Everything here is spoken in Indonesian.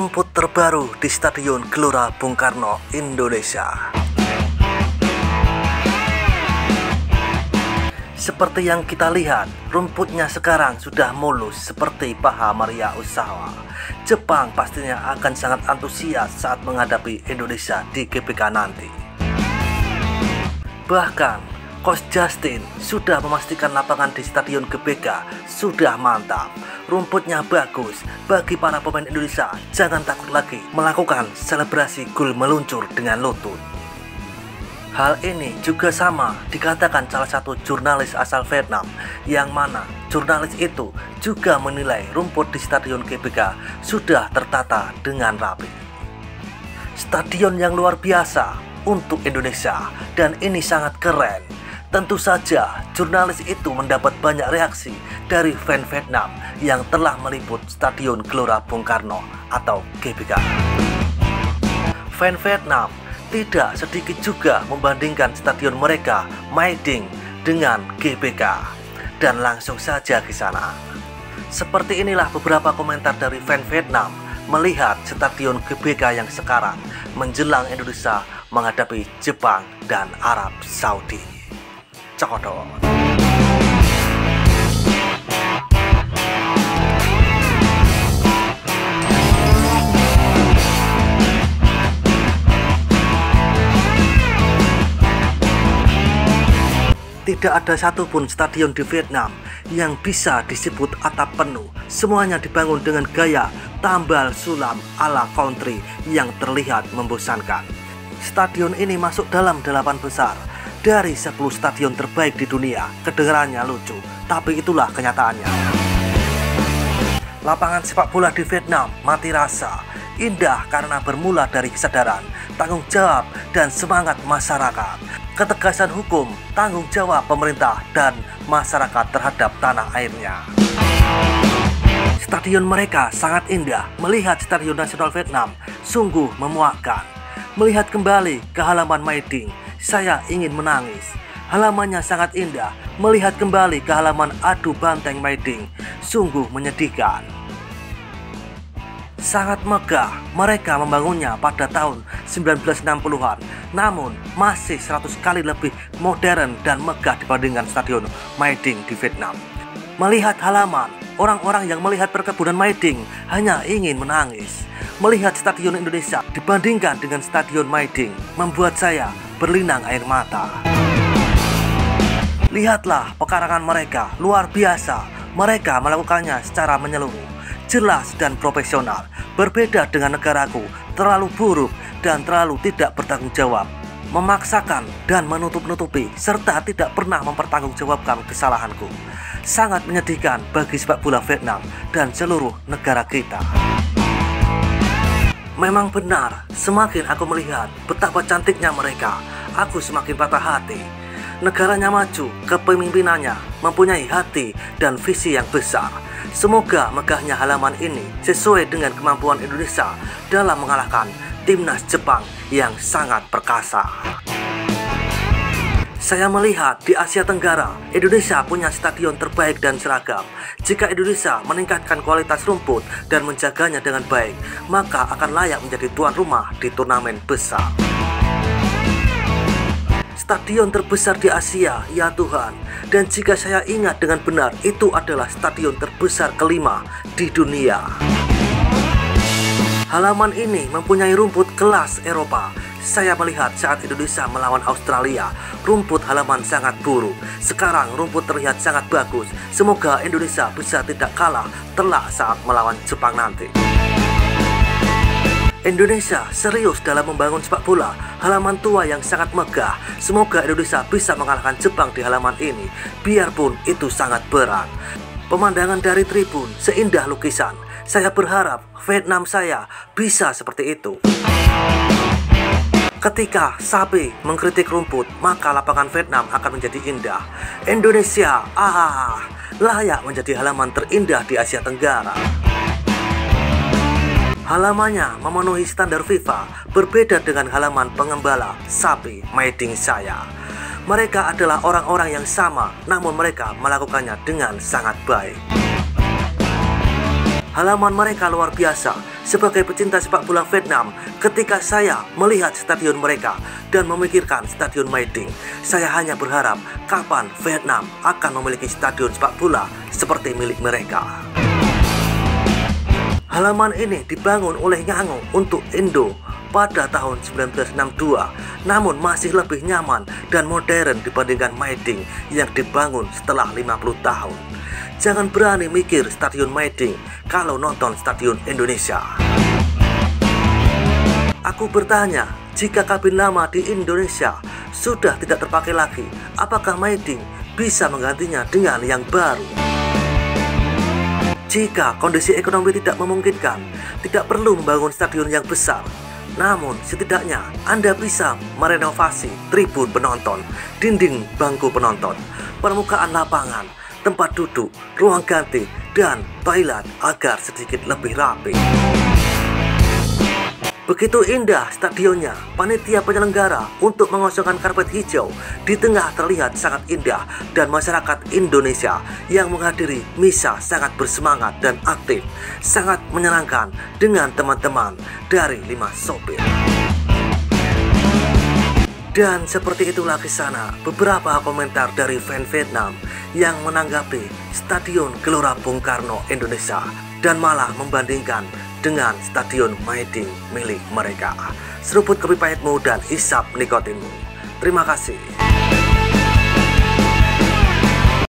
rumput terbaru di Stadion Gelora Bung Karno, Indonesia. Seperti yang kita lihat, rumputnya sekarang sudah mulus seperti paha Maria Ozawa. Jepang pastinya akan sangat antusias saat menghadapi Indonesia di GBK nanti. Bahkan, Coach Justin sudah memastikan lapangan di Stadion GBK sudah mantap. Rumputnya bagus. Bagi para pemain Indonesia, jangan takut lagi melakukan selebrasi gol meluncur dengan lutut. Hal ini juga sama dikatakan salah satu jurnalis asal Vietnam, yang mana jurnalis itu juga menilai rumput di Stadion GBK sudah tertata dengan rapi. Stadion yang luar biasa untuk Indonesia, dan ini sangat keren. Tentu saja jurnalis itu mendapat banyak reaksi dari fan Vietnam yang telah meliput Stadion Gelora Bung Karno atau GBK. Fan Vietnam tidak sedikit juga membandingkan stadion mereka Mai Ding dengan GBK, dan langsung saja ke sana. Seperti inilah beberapa komentar dari fan Vietnam melihat Stadion GBK yang sekarang menjelang Indonesia menghadapi Jepang dan Arab Saudi. Cokodot. Tidak ada satupun stadion di Vietnam yang bisa disebut atap penuh. Semuanya dibangun dengan gaya tambal sulam ala country yang terlihat membosankan. Stadion ini masuk dalam 8 besar dari 10 stadion terbaik di dunia. Kedengarannya lucu, tapi itulah kenyataannya. Lapangan sepak bola di Vietnam mati rasa, indah karena bermula dari kesadaran, tanggung jawab, dan semangat masyarakat. Ketegasan hukum, tanggung jawab pemerintah dan masyarakat terhadap tanah airnya. Stadion mereka sangat indah. Melihat Stadion Nasional Vietnam sungguh memuakkan. Melihat kembali ke halaman Mai Ding, saya ingin menangis. Halamannya sangat indah. Melihat kembali ke halaman adu banteng Mai Ding, sungguh menyedihkan. Sangat megah, mereka membangunnya pada tahun 1960-an, namun masih 100 kali lebih modern dan megah dibandingkan Stadion Mai Ding di Vietnam. Melihat halaman, orang-orang yang melihat perkebunan Mai Ding hanya ingin menangis. Melihat Stadion Indonesia dibandingkan dengan Stadion Mai Ding membuat saya berlinang air mata. Lihatlah pekarangan mereka, luar biasa. Mereka melakukannya secara menyeluruh, jelas dan profesional. Berbeda dengan negaraku, terlalu buruk dan terlalu tidak bertanggung jawab, memaksakan dan menutup-nutupi serta tidak pernah mempertanggungjawabkan kesalahanku. Sangat menyedihkan bagi sepak bola Vietnam dan seluruh negara kita. Memang benar, semakin aku melihat betapa cantiknya mereka, aku semakin patah hati. Negaranya maju, kepemimpinannya mempunyai hati dan visi yang besar. Semoga megahnya halaman ini sesuai dengan kemampuan Indonesia dalam mengalahkan timnas Jepang yang sangat perkasa. Saya melihat di Asia Tenggara, Indonesia punya stadion terbaik dan seragam. Jika Indonesia meningkatkan kualitas rumput dan menjaganya dengan baik, maka akan layak menjadi tuan rumah di turnamen besar. Stadion terbesar di Asia, ya Tuhan. Dan jika saya ingat dengan benar, itu adalah stadion terbesar kelima di dunia. Halaman ini mempunyai rumput kelas Eropa. Saya melihat saat Indonesia melawan Australia, rumput halaman sangat buruk. Sekarang rumput terlihat sangat bagus. Semoga Indonesia bisa tidak kalah telak saat melawan Jepang nanti. Indonesia serius dalam membangun sepak bola. Halaman tua yang sangat megah. Semoga Indonesia bisa mengalahkan Jepang di halaman ini, biarpun itu sangat berat. Pemandangan dari tribun seindah lukisan. Saya berharap Vietnam saya bisa seperti itu. Ketika sapi mengkritik rumput, maka lapangan Vietnam akan menjadi indah. Indonesia, layak menjadi halaman terindah di Asia Tenggara. Halamannya memenuhi standar FIFA, berbeda dengan halaman pengembala sapi Mai Ding saya. Mereka adalah orang-orang yang sama, namun mereka melakukannya dengan sangat baik. Halaman mereka luar biasa. Sebagai pecinta sepak bola Vietnam, ketika saya melihat stadion mereka dan memikirkan Stadion Mai Ding, saya hanya berharap kapan Vietnam akan memiliki stadion sepak bola seperti milik mereka. Halaman ini dibangun oleh Ngango untuk Indo pada tahun 1962, namun masih lebih nyaman dan modern dibandingkan Mai Ding yang dibangun setelah 50 tahun. Jangan berani mikir Stadion Mai Ding kalau nonton Stadion Indonesia. Aku bertanya, jika kabin lama di Indonesia sudah tidak terpakai lagi, apakah Mai Ding bisa menggantinya dengan yang baru? Jika kondisi ekonomi tidak memungkinkan, tidak perlu membangun stadion yang besar. Namun setidaknya Anda bisa merenovasi tribun penonton, dinding bangku penonton, permukaan lapangan, tempat duduk, ruang ganti, dan toilet agar sedikit lebih rapi. Begitu indah stadionnya, panitia penyelenggara untuk mengosongkan karpet hijau di tengah terlihat sangat indah, dan masyarakat Indonesia yang menghadiri misa sangat bersemangat dan aktif, sangat menyenangkan dengan teman-teman dari 5 sopir. Dan seperti itulah kisah beberapa komentar dari fan Vietnam yang menanggapi Stadion Gelora Bung Karno Indonesia dan malah membandingkan dengan Stadion Mai Ding milik mereka. Seruput kopi pahitmu dan isap nikotinmu. Terima kasih.